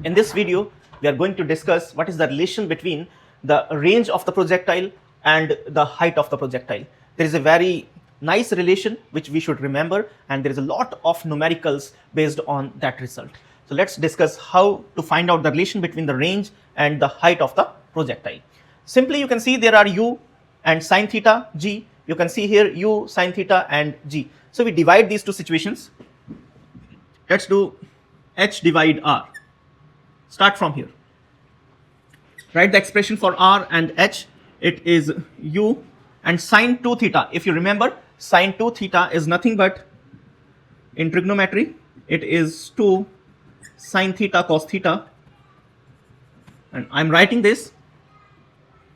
In this video, we are going to discuss what is the relation between the range of the projectile and the height of the projectile. There is a very nice relation which we should remember, and there is a lot of numericals based on that result. So let's discuss how to find out the relation between the range and the height of the projectile. Simply you can see there are u and sine theta g. You can see here u sine theta and g. So we divide these two situations. Let's do h divide r. Start from here. Write the expression for r and h. It is u and sine 2 theta. If you remember, sine 2 theta is nothing but, in trigonometry, it is 2 sine theta cos theta, and I'm writing this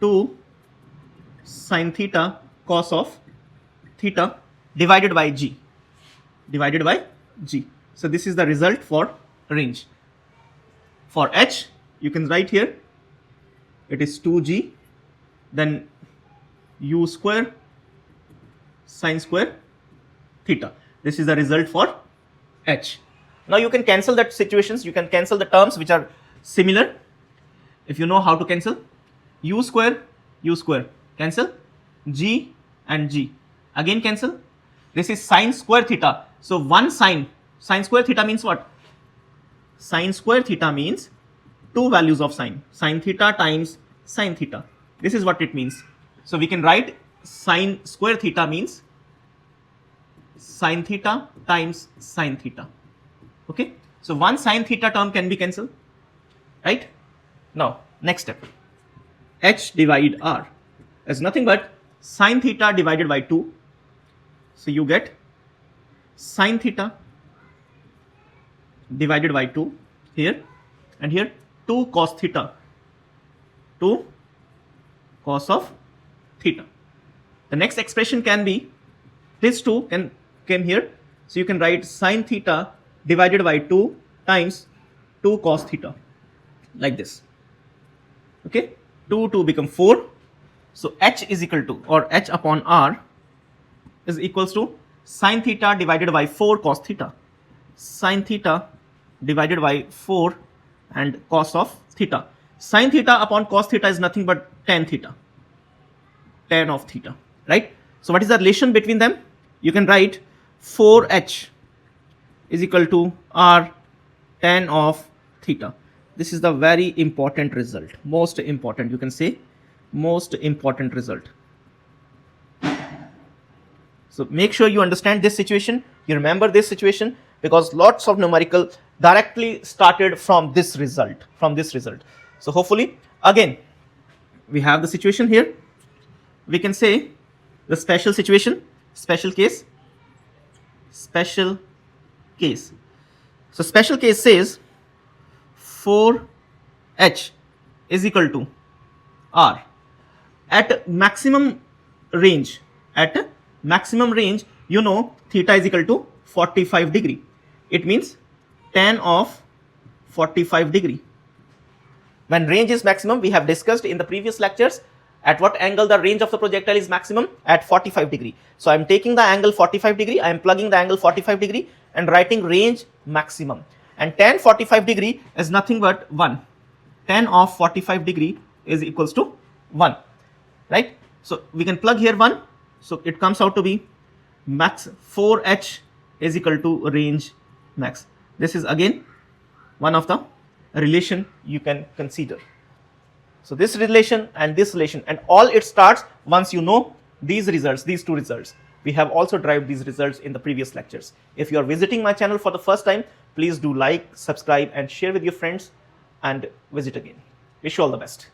2 sine theta cos of theta divided by g. So this is the result for range. For h, you can write here, it is 2g, then u square sine square theta. This is the result for h. Now you can cancel that situations, you can cancel the terms which are similar. If you know how to cancel, u square, cancel, g and g, again cancel. This is sine square theta. So one sine square theta means what? Sine square theta means two values of sine theta times sine theta. This is what it means. So we can write sine square theta means sine theta times sine theta. Okay, so one sine theta term can be cancelled, right? Now next step, h divide r is nothing but sine theta divided by 2. So you get sine theta divided by 2 here, and here 2 cos theta, 2 cos of theta. The next expression can be, this 2 came here, so you can write sine theta divided by 2 times 2 cos theta, like this. Okay, 2 become 4. So h is equal to, or h upon r is equals to sine theta divided by 4 cos theta, sine theta divided by 4 and cos of theta. Sine theta upon cos theta is nothing but tan theta, tan of theta, right? So what is the relation between them? You can write 4h is equal to r tan of theta. This is the very important result, most important, you can say most important result. So make sure you understand this situation, you remember this situation, because lots of numerical directly started from this result, So hopefully, again, we have the situation here. We can say the special situation, special case. So special case says 4h is equal to r. At maximum range, you know theta is equal to 45 degree. It means tan of 45 degree. When range is maximum, we have discussed in the previous lectures at what angle the range of the projectile is maximum, at 45 degree. So I am taking the angle 45 degree, I am plugging the angle 45 degree and writing range maximum. And tan 45 degree is nothing but 1. Tan of 45 degree is equals to 1, right? So we can plug here 1. So it comes out to be max 4h is equal to range max. This is again one of the relation you can consider. So this relation and this relation, and all it starts once you know these results, these two results. We have also derived these results in the previous lectures. If you are visiting my channel for the first time, please do like, subscribe and share with your friends, and visit again. Wish you all the best.